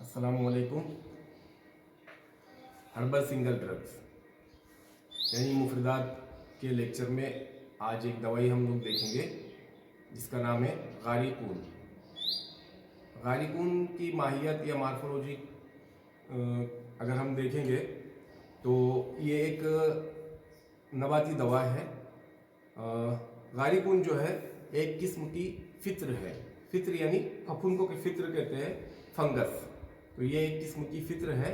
अस्सलामुअलैकुम। Herbal single drugs यानी मुफरदात के लेक्चर में आज एक दवाई हम लोग देखेंगे जिसका नाम है गारिकून। गारिकून की माहियत या मार्फोलॉजी अगर हम देखेंगे तो ये एक नबाती दवा है। गारिकून जो है एक किस्म की फित्र है। फित्र यानी फफूंद को फित्र कहते हैं, फंगस। तो ये एक किस्म की फित्र है,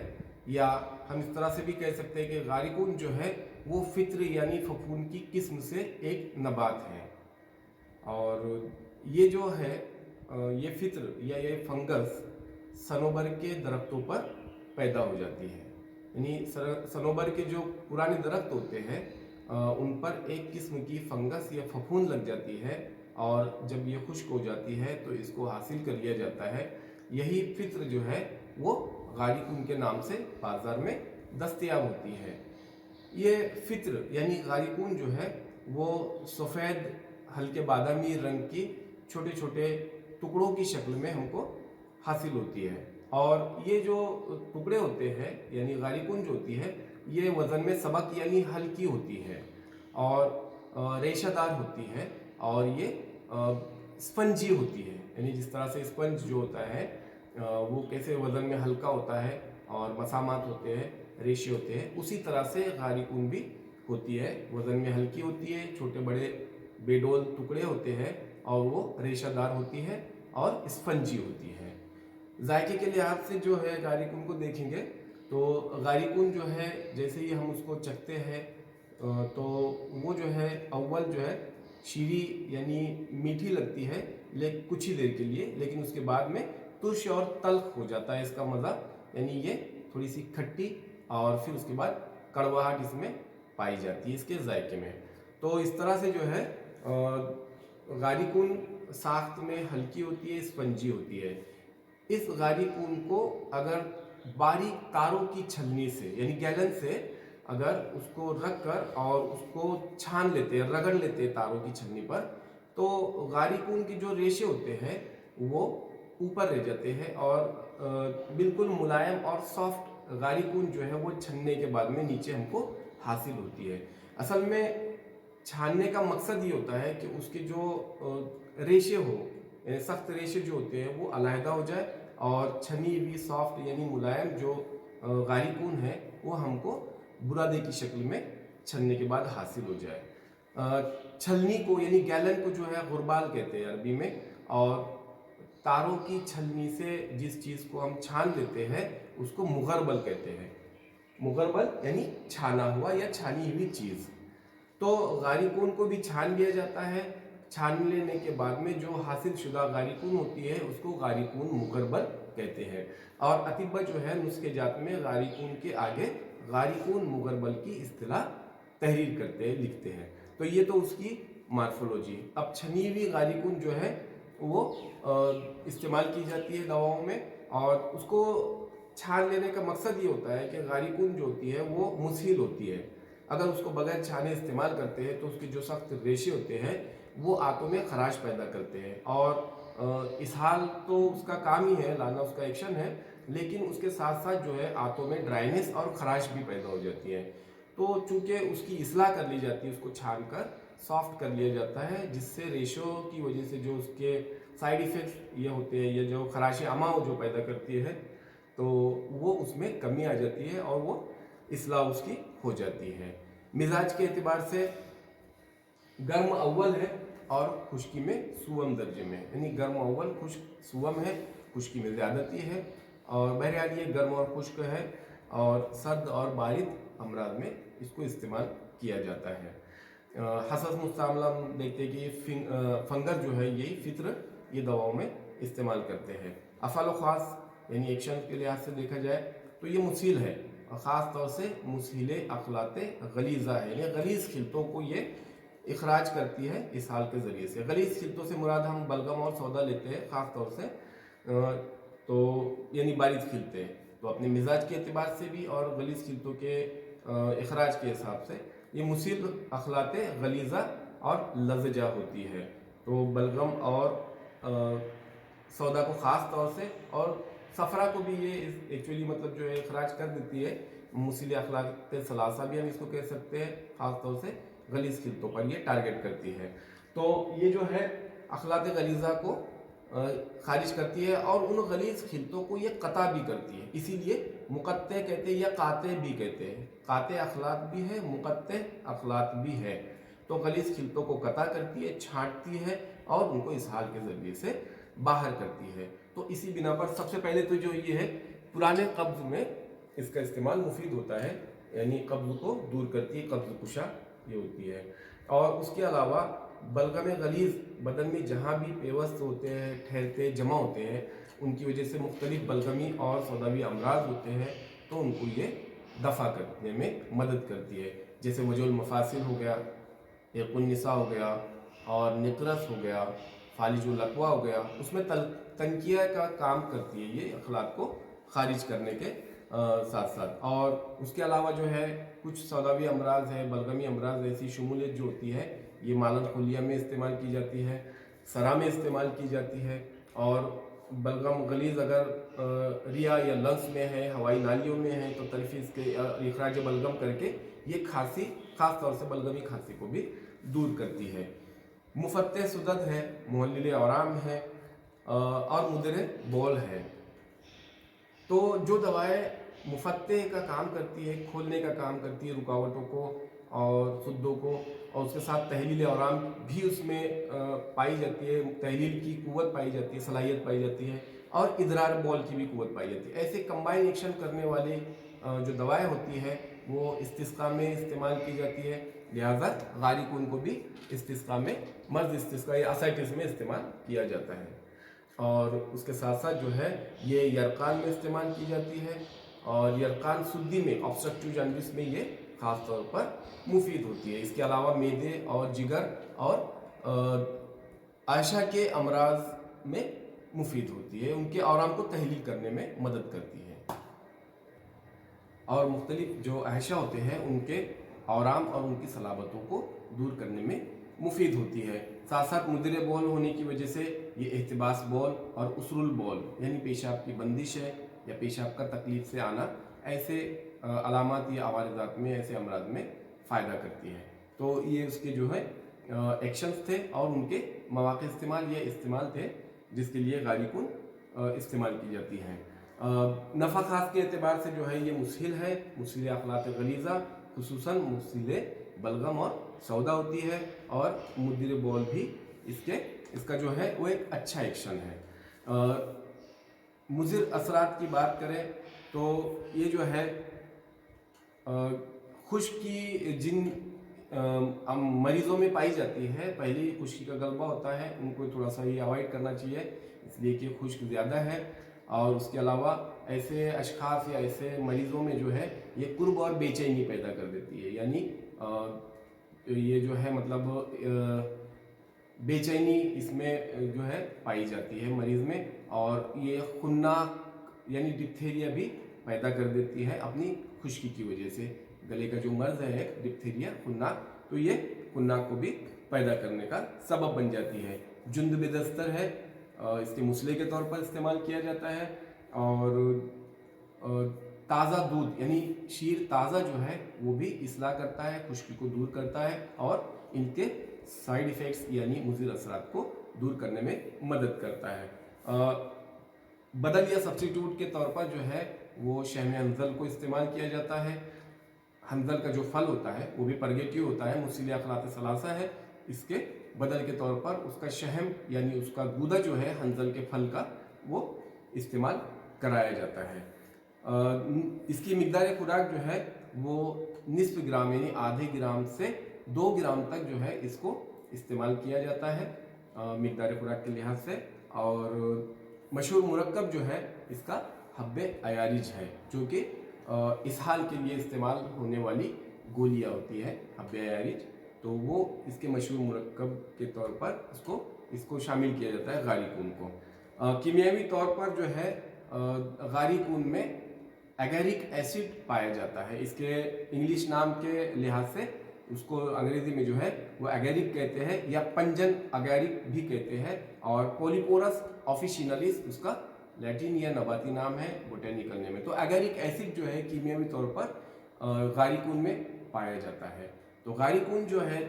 या हम इस तरह से भी कह सकते हैं कि गारिकून जो है वो फित्र यानी फफूंद की किस्म से एक नबात है। और ये जो है ये फित्र या ये फंगस सनोबर के दरख्तों पर पैदा हो जाती है। यानी सनोबर के जो पुराने दरख्त होते हैं उन पर एक किस्म की फंगस या फफूंद लग जाती है, और जब ये खुश्क हो जाती है तो इसको हासिल कर लिया जाता है। यही फित्र जो है वो गारिकून के नाम से बाजार में दस्तयाब होती है। ये फित्र यानी गारिकून जो है वो सफ़ेद हल्के बादामी रंग की छोटे छोटे टुकड़ों की शक्ल में हमको हासिल होती है। और ये जो टुकड़े होते हैं यानी गारिकून जो होती है ये वज़न में सबक यानी हल्की होती है और रेशादार होती है, और ये स्पंजी होती है। यानी जिस तरह से स्पंज जो होता है वो कैसे वज़न में हल्का होता है और मसामात होते हैं, रेशे होते हैं, उसी तरह से गारिकून भी होती है। वज़न में हल्की होती है, छोटे बड़े बेडोल टुकड़े होते हैं, और वो रेशादार होती है और स्पंजी होती है। जायके के लिहाज से जो है गारिकून को देखेंगे तो गारिकून जो है जैसे ही हम उसको चखते हैं तो वो जो है अव्वल जो है शीरी यानी मीठी लगती है कुछ ही देर के लिए, लेकिन उसके बाद में तुर्श और तल्ख हो जाता है इसका मज़ा। यानी ये थोड़ी सी खट्टी और फिर उसके बाद कड़वाहट इसमें पाई जाती है इसके जायके में। तो इस तरह से जो है गारिकून साख्त में हल्की होती है, स्पंजी होती है। इस गारिकून को अगर बारीक तारों की छलनी से यानी गैलन से अगर उसको रख कर और उसको छान लेते हैं, रगड़ लेते हैं तारों की छलनी पर, तो गारिकून के जो रेशे होते हैं वो ऊपर रह जाते हैं और बिल्कुल मुलायम और सॉफ्ट गारिकून जो है वो छनने के बाद में नीचे हमको हासिल होती है। असल में छानने का मकसद ये होता है कि उसके जो रेशे हो, सख्त रेशे जो होते हैं वो अलहदा हो जाए, और छनी हुई सॉफ्ट यानी मुलायम जो गारिकून है वो हमको बुरादे की शक्ल में छलने के बाद हासिल हो जाए। छलनी को यानी गैलन को जो है गुरबाल कहते हैं अरबी में, और तारों की छलनी से जिस चीज़ को हम छान लेते हैं उसको मुगरबल कहते हैं। मुगरबल यानी छाना हुआ या छानी हुई चीज़। तो गारिकून को भी छान लिया जाता है। छान लेने के बाद में जो हासिल शुदा गारिकून होती है उसको गारिकून मुगरबल कहते हैं, और अतिब्बा जो है नुस्खे जात में गारिकून के आगे गारिकून मुगरबल की इस्तिलाह तहरीर करते हैं, लिखते हैं। तो ये तो उसकी मार्फोलॉजी। अब छनी हुई गारिकून जो है वो इस्तेमाल की जाती है दवाओं में, और उसको छान लेने का मकसद ये होता है कि गारिकून जो होती है वो मुसील होती है। अगर उसको बगैर छाने इस्तेमाल करते हैं तो उसके जो सख्त रेशे होते हैं वो आंतों में खराश पैदा करते हैं, और इसहाल तो उसका काम ही है, लाना उसका एक्शन है, लेकिन उसके साथ साथ जो है आंतों में ड्राइनेस और खराश भी पैदा हो जाती है। तो चूँकि उसकी इस्लाह कर ली जाती है, उसको छान कर सॉफ्ट कर लिया जाता है, जिससे रेशों की वजह से जो उसके साइड इफ़ेक्ट्स ये होते हैं, ये जो खराश अमाओ जो पैदा करती है तो वो उसमें कमी आ जाती है और वो इस्लाह उसकी हो जाती है। मिजाज के एतबार से गर्म अव्वल है और खुश्की में सुवम दर्जे में, यानी गर्म अव्वल खुश्क सुवम है, खुश्की में ज़्यादती है, और बहरहाल ये गर्म और खुश्क है, और सर्द और बारिद अमराज में इसको इस्तेमाल किया जाता है। हसस मुस्तामला देखते हैं कि फंगस जो है यही फित्र ये दवाओं में इस्तेमाल करते हैं। अफल ख़ास यानी एक्शन के लिहाज से देखा जाए तो ये मुसील है, और ख़ास तौर से मुसीले अखलाते गलीज़ा है, यानी गलीज़ खिलतों को ये इखराज करती है इस हाल के ज़रिए से। गलीज़ खिलतों से मुराद हम बलगम और सौदा लेते हैं ख़ास तौर से, तो यानी बारिश खिलते हैं। तो अपने मिजाज के एतबार से भी और गलीज़ खिलतों के इखराज के हिसाब से ये मुसील अखलाते गलीज़ा और लज़जा होती है। तो बलगम और सौदा को ख़ास तौर से और सफ़रा को भी ये एक्चुअली मतलब जो है खराज कर देती है। मुसील अखलाक सलासा भी हम इसको कह सकते हैं, ख़ासतौर से गलीज़ खिलतों पर ये टारगेट करती है। तो ये जो है अखलाक गलीज़ा को खारिज करती है और उन गलीज़ खिलतों को ये कता भी करती है, इसीलिए मुक़त्ते कहते हैं या काते भी कहते हैं। काते अखलाक भी है, मुक़त्ते अखलाक भी है। तो गलीज़ खिलतों को कता करती है, छांटती है और उनको इसहाल के ज़रिए से बाहर करती है। तो इसी बिना पर सबसे पहले तो जो ये है पुराने कब्ज़ में इसका इस्तेमाल मुफीद होता है, यानी कब्ज़ को दूर करती है, कब्ज़ कुशा ये होती है। और उसके अलावा बलगम गलीज़ बदन में जहाँ भी पेवस्त होते हैं, ठहरते जमा होते हैं, उनकी वजह से मुख्तलिफ बलगमी और सौदावी अमराज होते हैं, तो उनको ये दफ़ा करने में मदद करती है। जैसे वजुल मफासिल हो गया, यकुन्निसा हो गया और निकरस हो गया, फालिजुल लकवा हो गया, उसमें तनकिया का काम करती है ये अखलाक को खारिज करने के साथ साथ। और उसके अलावा जो है कुछ सौदावी अमराज है, बलगमी अमराज, ऐसी शमूलियत जो होती है ये मालन खुलिया में इस्तेमाल की जाती है, सरा में इस्तेमाल की जाती है। और बलगम गलीज़ अगर रिया या लंग्स में है, हवाई नालियों में है, तो तरफी इसके इखराज बलगम करके ये खांसी, ख़ास तौर से बलगमी खांसी को भी दूर करती है। मुफत्ते सुदद है, मुहल्लिल औराम है और मुदर बोल है। तो जो दवाएं मुफत्ते का काम करती है, खोलने का काम करती है रुकावटों को और सुद्दों को, और उसके साथ तहलील औराम भी उसमें पाई जाती है, तहलील की कुव्वत पाई जाती है, सलाहियत पाई जाती है, और इदरार बॉल की भी कुव्वत पाई जाती है। ऐसे कंबाइन एक्शन करने वाली जो दवाएं होती है वो इस्तिस्का में इस्तेमाल की जाती है, लिहाजा गारिकुन को भी इस्तिस्का में, मर्ज इस्तिस्का या असाइटिस में इस्तेमाल किया जाता है। और उसके साथ साथ जो है ये यरकान में इस्तेमाल की जाती है, और यरकान सुद्दी में, ऑब्स्ट्रक्टिव जॉन्डिस में ये ख़ास तौर पर मुफीद होती है। इसके अलावा मैदे और जिगर और आयशा के अमराज में मुफीद होती है, उनके औराम को तहलील करने में मदद करती है। और मुख्तलिफ जो आयशा होते हैं उनके औराम और उनकी सलाबतों को दूर करने में मुफीद होती है। साथ साथ मुदर बौल होने की वजह से ये एहतिबास बौल और उसरुल बौल यानी पेशाब की बंदिश है या पेशाब का तकलीफ से आना, ऐसे अलामात या आवारजात में, ऐसे अमराज में फ़ायदा करती है। तो ये उसके जो है एक्शंस थे और उनके मौक़े इस्तेमाल थे जिसके लिए गारिकुन इस्तेमाल की जाती है। नफ़ा खास के एतबार से जो है ये मुस्हिल है, मुस्हिल अखलाक गलीज़ा, खुसूसन मुस्हिल बलगम और सौदा होती है, और मुदर बौल भी इसका जो है वो एक अच्छा एक्शन है। मुज़िर असरात की बात करें तो ये जो है खुश्की जिन मरीज़ों में पाई जाती है, पहले ही खुश्की का गलबा होता है, उनको थोड़ा सा ये अवॉइड करना चाहिए, इसलिए कि खुश्क ज़्यादा है। और उसके अलावा ऐसे अशखास या ऐसे मरीज़ों में जो है ये कुर्ब और बेचैनी पैदा कर देती है, यानी ये जो है मतलब बेचैनी इसमें जो है पाई जाती है मरीज़ में, और ये खुन्नाक यानी डिप्थेरिया भी पैदा कर देती है अपनी खुश्की की वजह से। गले का जो मर्ज़ है डिप्थेरिया, खुन्नाक, तो ये खुन्नाक को भी पैदा करने का सबब बन जाती है। जुंद बेदस्तर है, इसके मुसले के तौर पर इस्तेमाल किया जाता है। और ताज़ा दूध यानी शीर ताज़ा जो है वो भी इस्लाह करता है, खुश्की को दूर करता है और इनके साइड इफ़ेक्ट्स यानी मुज़िर असरात को दूर करने में मदद करता है। बदल या सब्स्टिट्यूट के तौर पर जो है वो शहम हंजल को इस्तेमाल किया जाता है। हंजल का जो फल होता है वो भी परगेटिव होता है, मुस्लिल अखलात सलासा है, इसके बदल के तौर पर उसका शहम यानी उसका गूदा जो है हंजल के फल का वो इस्तेमाल कराया जाता है। इसकी मिकदार खुराक जो है वो निस्फ ग्राम यानी आधे ग्राम से 2 ग्राम तक जो है इसको इस्तेमाल किया जाता है मिकदार खुराक के लिहाज से। और मशहूर मुरक्कब जो है इसका हब्बे अयारिज है, जो कि इसहाल के लिए इस्तेमाल होने वाली गोलियां होती है हब्बे अयारिज, तो वो इसके मशहूर मुरक्कब के तौर पर इसको शामिल किया जाता है गारिकुन को। कीमियावी तौर पर जो है गारिकुन में एगेरिक एसिड पाया जाता है। इसके इंग्लिश नाम के लिहाज से उसको अंग्रेजी में जो है वो एगेरिक कहते हैं या पंजन एगेरिक भी कहते हैं, और पोलिपोरस ऑफिशिनलिस उसका लैटिन या नबाती नाम है, बोटेनिकल नेम है। तो एगेरिक एसिड जो है कीमियावी तौर पर गारिकून में पाया जाता है। तो गारिकून जो है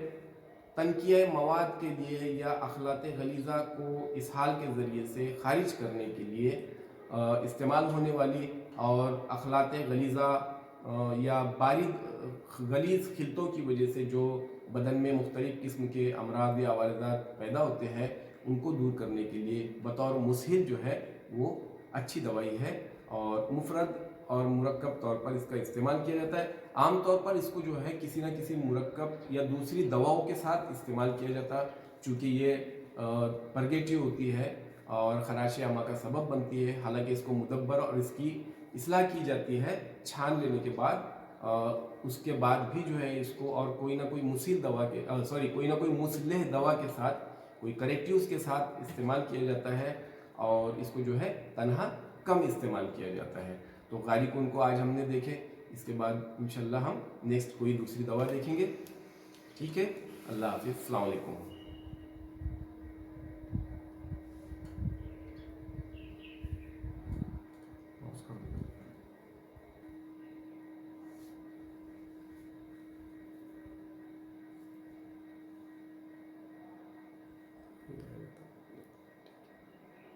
तनकिया मवाद के लिए या अखलात गलीज़ा को इसहाल के ज़रिए से ख़ारिज करने के लिए इस्तेमाल होने वाली और अखलात गलीज़ा या बारीद गलीज़ खिलतों की वजह से जो बदन में मुख्तलिफ़ किस्म के अमराज या वारदात पैदा होते हैं उनको दूर करने के लिए बतौर मुसहिल जो है वो अच्छी दवाई है और मुफरद और मुरक्कब तौर पर इसका इस्तेमाल किया जाता है। आम तौर पर इसको जो है किसी न किसी मुरक्कब या दूसरी दवाओं के साथ इस्तेमाल किया जाता है, चूँकि ये परगेटिव होती है और खराश अमा का सबब बनती है। हालांकि इसको मुदब्बर और इसकी इस्लाह की जाती है छान लेने के बाद, उसके बाद भी जो है इसको और कोई ना कोई मुसील दवा के कोई ना कोई मुसलह दवा के साथ, कोई करेक्टिव्स के साथ इस्तेमाल किया जाता है और इसको जो है तनहा कम इस्तेमाल किया जाता है। तो गारिकून को आज हमने देखे, इसके बाद इंशाल्लाह हम नेक्स्ट कोई दूसरी दवा देखेंगे। ठीक है, अल्लाह हाफिज़, अस्सलाम वालेकुम।